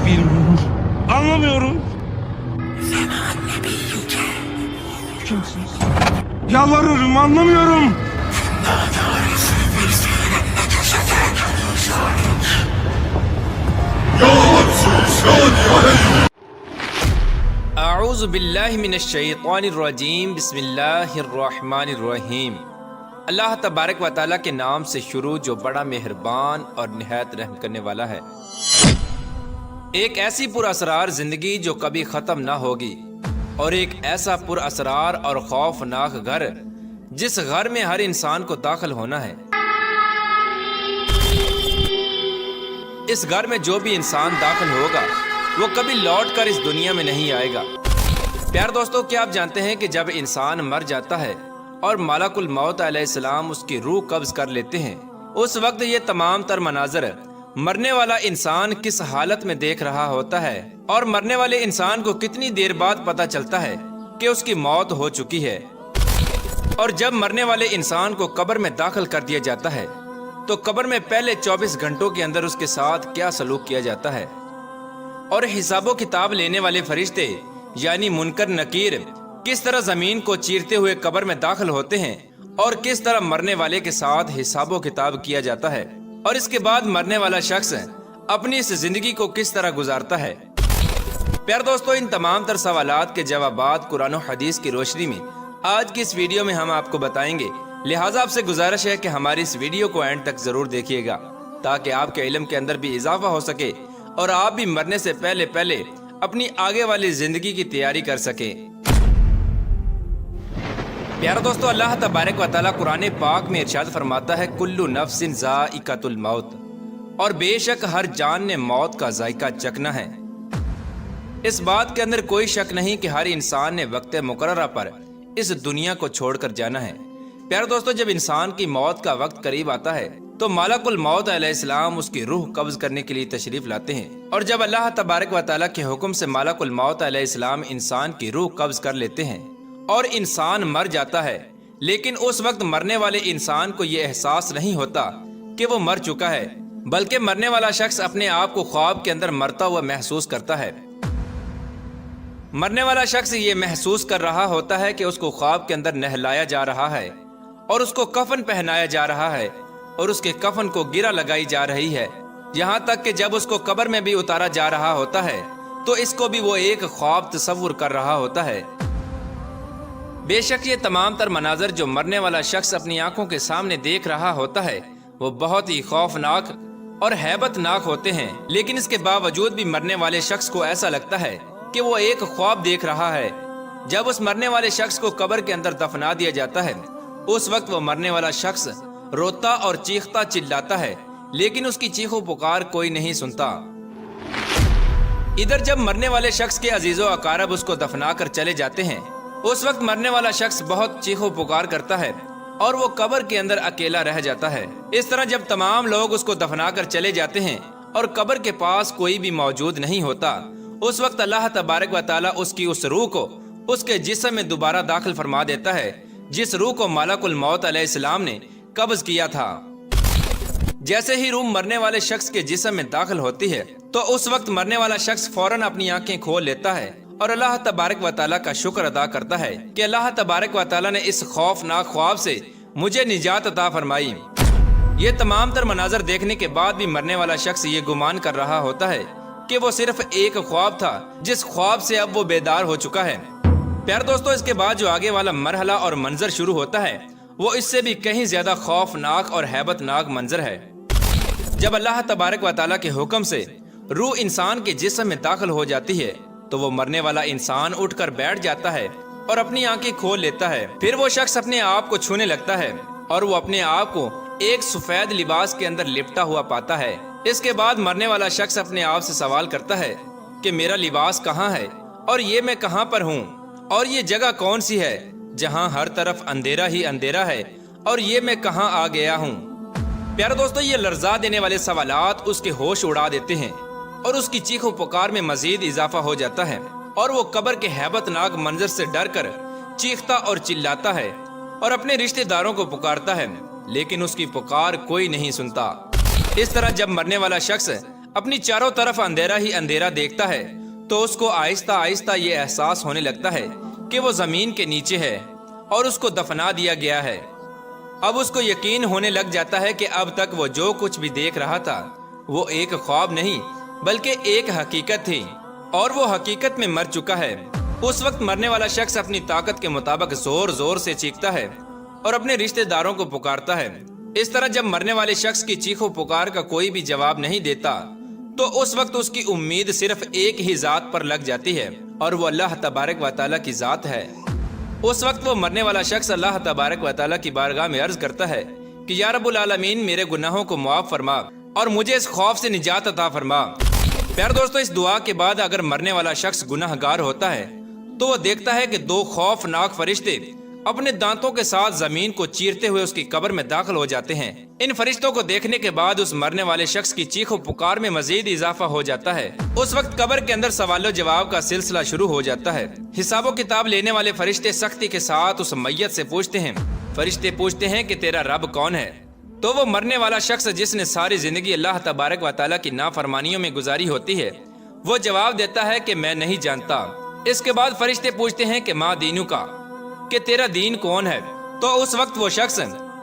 Bilmiyorum. Anlamıyorum. Kimsiniz? Yalvarırım, anlamıyorum. اعوذ باللہ من الشیطان الرجیم بسم اللہ الرحمن الرحیم۔ اللہ تبارک و تعالیٰ کے نام سے شروع جو بڑا مہربان اور نہایت رحم کرنے والا ہے۔ ایک ایسی پر اسرار زندگی جو کبھی ختم نہ ہوگی، اور ایک ایسا پر اسرار اور خوفناک گھر جس گھر میں ہر انسان کو داخل ہونا ہے۔ اس گھر میں جو بھی انسان داخل ہوگا وہ کبھی لوٹ کر اس دنیا میں نہیں آئے گا۔ پیار دوستو، کیا آپ جانتے ہیں کہ جب انسان مر جاتا ہے اور ملک الموت علیہ السلام اس کی روح قبض کر لیتے ہیں، اس وقت یہ تمام تر مناظر مرنے والا انسان کس حالت میں دیکھ رہا ہوتا ہے، اور مرنے والے انسان کو کتنی دیر بعد پتہ چلتا ہے کہ اس کی موت ہو چکی ہے۔ اور جب مرنے والے انسان کو قبر میں داخل کر دیا جاتا ہے تو قبر میں پہلے 24 گھنٹوں کے اندر اس کے ساتھ کیا سلوک کیا جاتا ہے، اور حساب و کتاب لینے والے فرشتے یعنی منکر نکیر کس طرح زمین کو چیرتے ہوئے قبر میں داخل ہوتے ہیں، اور کس طرح مرنے والے کے ساتھ حساب و کتاب کیا جاتا ہے، اور اس کے بعد مرنے والا شخص اپنی اس زندگی کو کس طرح گزارتا ہے۔ پیار دوستو، ان تمام تر سوالات کے جوابات قرآن و حدیث کی روشنی میں آج کی اس ویڈیو میں ہم آپ کو بتائیں گے، لہٰذا آپ سے گزارش ہے کہ ہماری اس ویڈیو کو اینڈ تک ضرور دیکھیے گا تاکہ آپ کے علم کے اندر بھی اضافہ ہو سکے اور آپ بھی مرنے سے پہلے اپنی آگے والی زندگی کی تیاری کر سکیں۔ پیارا دوستو، اللہ تبارک و تعالیٰ قرآن پاک میں ارشاد فرماتا ہے کلُّ نفس ذائقۃ الموت، اور بے شک ہر جان نے موت کا ذائقہ چکھنا ہے۔ اس بات کے اندر کوئی شک نہیں کہ ہر انسان نے وقت مقررہ پر اس دنیا کو چھوڑ کر جانا ہے۔ پیارا دوستو، جب انسان کی موت کا وقت قریب آتا ہے تو ملک الموت علیہ السلام اس کی روح قبض کرنے کے لیے تشریف لاتے ہیں، اور جب اللہ تبارک و تعالیٰ کے حکم سے ملک الموت علیہ السلام انسان کی روح قبض کر لیتے ہیں اور انسان مر جاتا ہے، لیکن اس وقت مرنے والے انسان کو یہ احساس نہیں ہوتا کہ وہ مر چکا ہے، بلکہ مرنے والا شخص اپنے آپ کو خواب کے اندر مرتا ہوا محسوس کرتا ہے۔ مرنے والا شخص یہ محسوس کر رہا ہوتا ہے کہ اس کو خواب کے اندر نہلایا جا رہا ہے، اور اس کو کفن پہنایا جا رہا ہے، اور اس کے کفن کو گرہ لگائی جا رہی ہے، یہاں تک کہ جب اس کو قبر میں بھی اتارا جا رہا ہوتا ہے تو اس کو بھی وہ ایک خواب تصور کر رہا ہوتا ہے۔ بے شک یہ تمام تر مناظر جو مرنے والا شخص اپنی آنکھوں کے سامنے دیکھ رہا ہوتا ہے وہ بہت ہی خوفناک اور ہیبت ناک ہوتے ہیں، لیکن اس کے باوجود بھی مرنے والے شخص کو ایسا لگتا ہے کہ وہ ایک خواب دیکھ رہا ہے۔ جب اس مرنے والے شخص کو قبر کے اندر دفنا دیا جاتا ہے اس وقت وہ مرنے والا شخص روتا اور چیختا چلاتا ہے، لیکن اس کی چیخ و پکار کوئی نہیں سنتا۔ ادھر جب مرنے والے شخص کے عزیز و اقارب اس کو دفنا کر چلے جاتے ہیں اس وقت مرنے والا شخص بہت چیخ و پکار کرتا ہے اور وہ قبر کے اندر اکیلا رہ جاتا ہے۔ اس طرح جب تمام لوگ اس کو دفنا کر چلے جاتے ہیں اور قبر کے پاس کوئی بھی موجود نہیں ہوتا، اس وقت اللہ تبارک و تعالیٰ اس کی اس روح کو اس کے جسم میں دوبارہ داخل فرما دیتا ہے جس روح کو ملک الموت علیہ السلام نے قبض کیا تھا۔ جیسے ہی روح مرنے والے شخص کے جسم میں داخل ہوتی ہے تو اس وقت مرنے والا شخص فوراً اپنی آنکھیں کھول لیتا ہے اور اللہ تبارک و تعالیٰ کا شکر ادا کرتا ہے کہ اللہ تبارک و تعالیٰ نے اس خوفناک خواب سے مجھے نجات عطا فرمائی۔ یہ تمام تر مناظر دیکھنے کے بعد بھی مرنے والا شخص یہ گمان کر رہا ہوتا ہے کہ وہ صرف ایک خواب تھا جس خواب سے اب وہ بیدار ہو چکا ہے۔ پیار دوستو، اس کے بعد جو آگے والا مرحلہ اور منظر شروع ہوتا ہے وہ اس سے بھی کہیں زیادہ خوفناک اور ہیبت ناک منظر ہے۔ جب اللہ تبارک و تعالیٰ کے حکم سے روح انسان کے جسم میں داخل ہو جاتی ہے تو وہ مرنے والا انسان اٹھ کر بیٹھ جاتا ہے اور اپنی آنکھیں کھول لیتا ہے۔ پھر وہ شخص اپنے آپ کو چھونے لگتا ہے اور وہ اپنے آپ کو ایک سفید لباس کے اندر لپٹا ہوا پاتا ہے۔ اس کے بعد مرنے والا شخص اپنے آپ سے سوال کرتا ہے کہ میرا لباس کہاں ہے، اور یہ میں کہاں پر ہوں، اور یہ جگہ کون سی ہے جہاں ہر طرف اندھیرا ہی اندھیرا ہے، اور یہ میں کہاں آ گیا ہوں۔ پیارے دوستو، یہ لرزا دینے والے سوالات اس کے ہوش اڑا دیتے ہیں اور اس کی چیخ و پکار میں مزید اضافہ ہو جاتا ہے، اور وہ قبر کے ہیبت ناک منظر سے ڈر کر چیختا اور چلاتا ہے اور اپنے رشتہ داروں کو پکارتا ہے، لیکن اس کی پکار کوئی نہیں سنتا۔ اس طرح جب مرنے والا شخص اپنی چاروں طرف اندھیرا ہی اندھیرا دیکھتا ہے تو اس کو آہستہ آہستہ یہ احساس ہونے لگتا ہے کہ وہ زمین کے نیچے ہے اور اس کو دفنا دیا گیا ہے۔ اب اس کو یقین ہونے لگ جاتا ہے کہ اب تک وہ جو کچھ بھی دیکھ رہا تھا وہ ایک خواب نہیں بلکہ ایک حقیقت تھی اور وہ حقیقت میں مر چکا ہے۔ اس وقت مرنے والا شخص اپنی طاقت کے مطابق زور زور سے چیختا ہے اور اپنے رشتہ داروں کو پکارتا ہے۔ اس طرح جب مرنے والے شخص کی چیخو پکار کا کوئی بھی جواب نہیں دیتا تو اس وقت اس کی امید صرف ایک ہی ذات پر لگ جاتی ہے اور وہ اللہ تبارک و تعالیٰ کی ذات ہے۔ اس وقت وہ مرنے والا شخص اللہ تبارک و تعالیٰ کی بارگاہ میں عرض کرتا ہے کہ یا رب العالمین میرے گناہوں کو معاف فرما اور مجھے اس خوف سے نجات عطا فرما۔ پیارے دوستو، اس دعا کے بعد اگر مرنے والا شخص گناہ گار ہوتا ہے تو وہ دیکھتا ہے کہ دو خوفناک فرشتے اپنے دانتوں کے ساتھ زمین کو چیرتے ہوئے اس کی قبر میں داخل ہو جاتے ہیں۔ ان فرشتوں کو دیکھنے کے بعد اس مرنے والے شخص کی چیخ و پکار میں مزید اضافہ ہو جاتا ہے۔ اس وقت قبر کے اندر سوال و جواب کا سلسلہ شروع ہو جاتا ہے۔ حساب و کتاب لینے والے فرشتے سختی کے ساتھ اس میت سے پوچھتے ہیں۔ فرشتے پوچھتے ہیں کہ تیرا رب کون ہے؟ تو وہ مرنے والا شخص جس نے ساری زندگی اللہ تبارک و تعالیٰ کی نافرمانیوں میں گزاری ہوتی ہے وہ جواب دیتا ہے کہ میں نہیں جانتا۔ اس کے بعد فرشتے پوچھتے ہیں کہ ما دینو کا، کہ تیرا دین کون ہے؟ تو اس وقت وہ شخص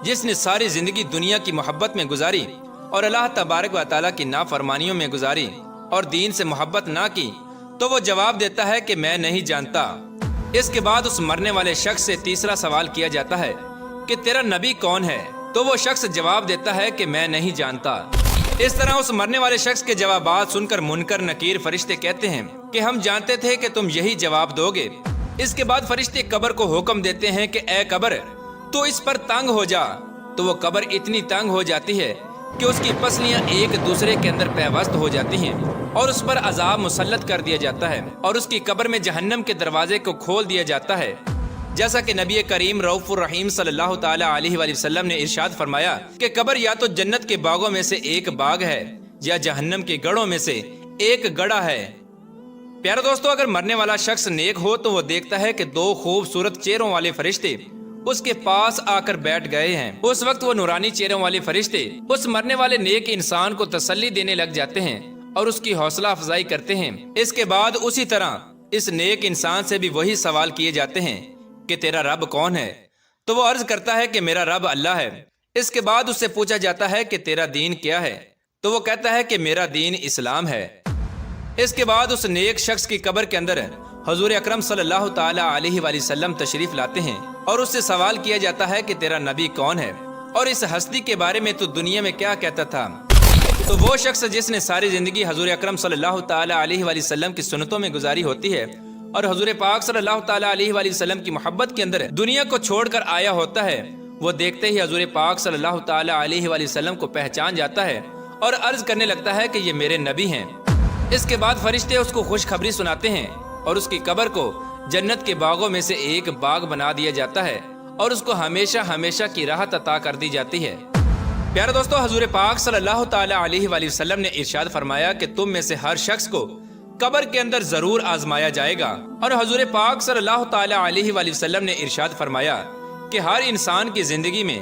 جس نے ساری زندگی دنیا کی محبت میں گزاری اور اللہ تبارک و تعالیٰ کی نافرمانیوں میں گزاری اور دین سے محبت نہ کی تو وہ جواب دیتا ہے کہ میں نہیں جانتا۔ اس کے بعد اس مرنے والے شخص سے تیسرا سوال کیا جاتا ہے کہ تیرا نبی کون ہے؟ تو وہ شخص جواب دیتا ہے کہ میں نہیں جانتا۔ اس طرح اس مرنے والے شخص کے جوابات سن کر منکر نکیر فرشتے کہتے ہیں کہ ہم جانتے تھے کہ تم یہی جواب دو گے۔ اس کے بعد فرشتے قبر کو حکم دیتے ہیں کہ اے قبر تو اس پر تنگ ہو جا۔ تو وہ قبر اتنی تنگ ہو جاتی ہے کہ اس کی پسلیاں ایک دوسرے کے اندر پیوست ہو جاتی ہیں اور اس پر عذاب مسلط کر دیا جاتا ہے اور اس کی قبر میں جہنم کے دروازے کو کھول دیا جاتا ہے، جیسا کہ نبی کریم رؤوف الرحیم صلی اللہ تعالی علیہ وآلہ وسلم نے ارشاد فرمایا کہ قبر یا تو جنت کے باغوں میں سے ایک باغ ہے یا جہنم کے گڑھوں میں سے ایک گڑھا ہے۔ پیارے دوستو، اگر مرنے والا شخص نیک ہو تو وہ دیکھتا ہے کہ دو خوبصورت چہروں والے فرشتے اس کے پاس آ کر بیٹھ گئے ہیں۔ اس وقت وہ نورانی چہروں والے فرشتے اس مرنے والے نیک انسان کو تسلی دینے لگ جاتے ہیں اور اس کی حوصلہ افزائی کرتے ہیں۔ اس کے بعد اسی طرح اس نیک انسان سے بھی وہی سوال کیے جاتے ہیں کہ تیرا رب کون ہے؟ تو وہ عرض کرتا ہے کہ میرا رب اللہ ہے۔ اس کے بعد اس سے پوچھا جاتا ہے کہ تیرا دین کیا ہے؟ تو وہ کہتا ہے کہ میرا دین اسلام ہے۔ اس کے بعد اس نیک شخص کی قبر کے اندر حضور اکرم صلی اللہ تعالی علیہ وآلہ وسلم تشریف لاتے ہیں اور اس سے سوال کیا جاتا ہے کہ تیرا نبی کون ہے اور اس ہستی کے بارے میں تو دنیا میں کیا کہتا تھا؟ تو وہ شخص جس نے ساری زندگی حضور اکرم صلی اللہ تعالی علیہ وآلہ وسلم کی سنتوں میں گزاری ہوتی ہے اور حضور پاک صلی اللہ تعالی علیہ وآلہ وسلم کی محبت کے اندر دنیا کو چھوڑ کر آیا ہوتا ہے، وہ دیکھتے ہی حضور پاک صلی اللہ تعالی علیہ وآلہ وسلم کو پہچان جاتا ہے اور عرض کرنے لگتا ہے کہ یہ میرے نبی ہیں۔ اس کے بعد فرشتے اس کو خوشخبری سناتے ہیں اور اس کی قبر کو جنت کے باغوں میں سے ایک باغ بنا دیا جاتا ہے اور اس کو ہمیشہ ہمیشہ کی راحت عطا کر دی جاتی ہے۔ پیارے دوستو، حضور پاک صلی اللہ تعالی علیہ وآلہ وسلم نے ارشاد فرمایا کہ تم میں سے ہر شخص کو قبر کے اندر ضرور آزمایا جائے گا، اور حضور پاک صلی اللہ تعالی علیہ وآلہ وسلم نے ارشاد فرمایا کہ ہر انسان کی زندگی میں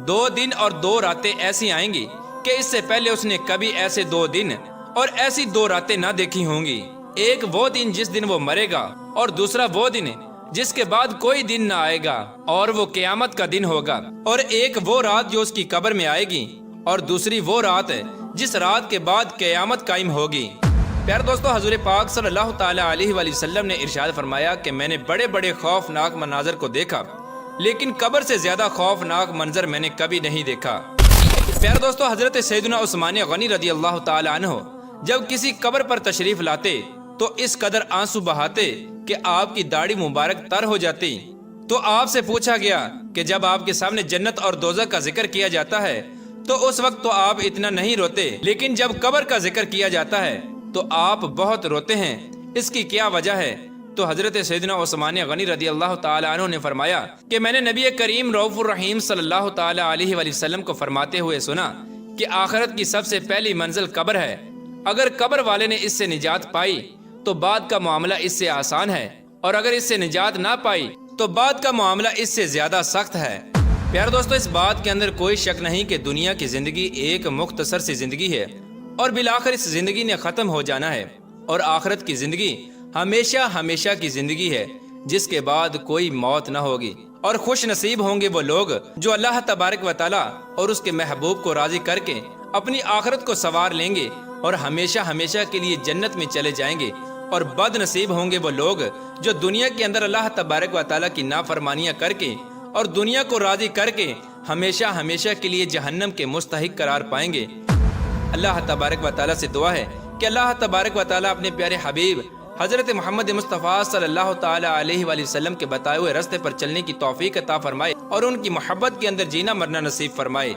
2 دن اور 2 راتیں ایسی آئیں گی کہ اس سے پہلے اس نے کبھی ایسے 2 دن اور ایسی 2 راتیں نہ دیکھی ہوں گی۔ ایک وہ دن جس دن وہ مرے گا اور دوسرا وہ دن جس کے بعد کوئی دن نہ آئے گا اور وہ قیامت کا دن ہوگا، اور ایک وہ رات جو اس کی قبر میں آئے گی اور دوسری وہ رات جس رات کے بعد قیامت قائم ہوگی۔ پیارے دوستو، حضور پاک صلی اللہ تعالی علیہ وآلہ وسلم نے ارشاد فرمایا کہ میں نے بڑے بڑے خوفناک مناظر کو دیکھا لیکن قبر سے زیادہ خوفناک منظر میں نے کبھی نہیں دیکھا۔ پیارے دوستو، حضرت سیدنا عثمان غنی رضی اللہ تعالی عنہ جب کسی قبر پر تشریف لاتے تو اس قدر آنسو بہاتے کہ آپ کی داڑھی مبارک تر ہو جاتی۔ تو آپ سے پوچھا گیا کہ جب آپ کے سامنے جنت اور دوزخ کا ذکر کیا جاتا ہے تو اس وقت تو آپ اتنا نہیں روتے، لیکن جب قبر کا ذکر کیا جاتا ہے تو آپ بہت روتے ہیں، اس کی کیا وجہ ہے؟ تو حضرت سیدنا عثمان غنی رضی اللہ تعالی عنہ نے فرمایا کہ میں نے نبی کریم رؤوف الرحیم صلی اللہ تعالی علیہ وآلہ وسلم کو فرماتے ہوئے سنا کہ آخرت کی سب سے پہلی منزل قبر ہے، اگر قبر والے نے اس سے نجات پائی تو بعد کا معاملہ اس سے آسان ہے، اور اگر اس سے نجات نہ پائی تو بعد کا معاملہ اس سے زیادہ سخت ہے۔ پیارے دوستو، اس بات کے اندر کوئی شک نہیں کہ دنیا کی زندگی ایک مختصر سی زندگی ہے اور بالآخر اس زندگی نے ختم ہو جانا ہے، اور آخرت کی زندگی ہمیشہ ہمیشہ کی زندگی ہے جس کے بعد کوئی موت نہ ہوگی۔ اور خوش نصیب ہوں گے وہ لوگ جو اللہ تبارک و تعالیٰ اور اس کے محبوب کو راضی کر کے اپنی آخرت کو سنوار لیں گے اور ہمیشہ ہمیشہ کے لیے جنت میں چلے جائیں گے۔ اور بد نصیب ہوں گے وہ لوگ جو دنیا کے اندر اللہ تبارک و تعالیٰ کی نافرمانیاں کر کے اور دنیا کو راضی کر کے ہمیشہ ہمیشہ کے لیے جہنم کے مستحق قرار پائیں گے۔ اللہ تبارک و تعالیٰ سے دعا ہے کہ اللہ تبارک و تعالیٰ اپنے پیارے حبیب حضرت محمد مصطفیٰ صلی اللہ تعالیٰ علیہ وآلہ وسلم کے بتائے ہوئے راستے پر چلنے کی توفیق عطا فرمائے اور ان کی محبت کے اندر جینا مرنا نصیب فرمائے۔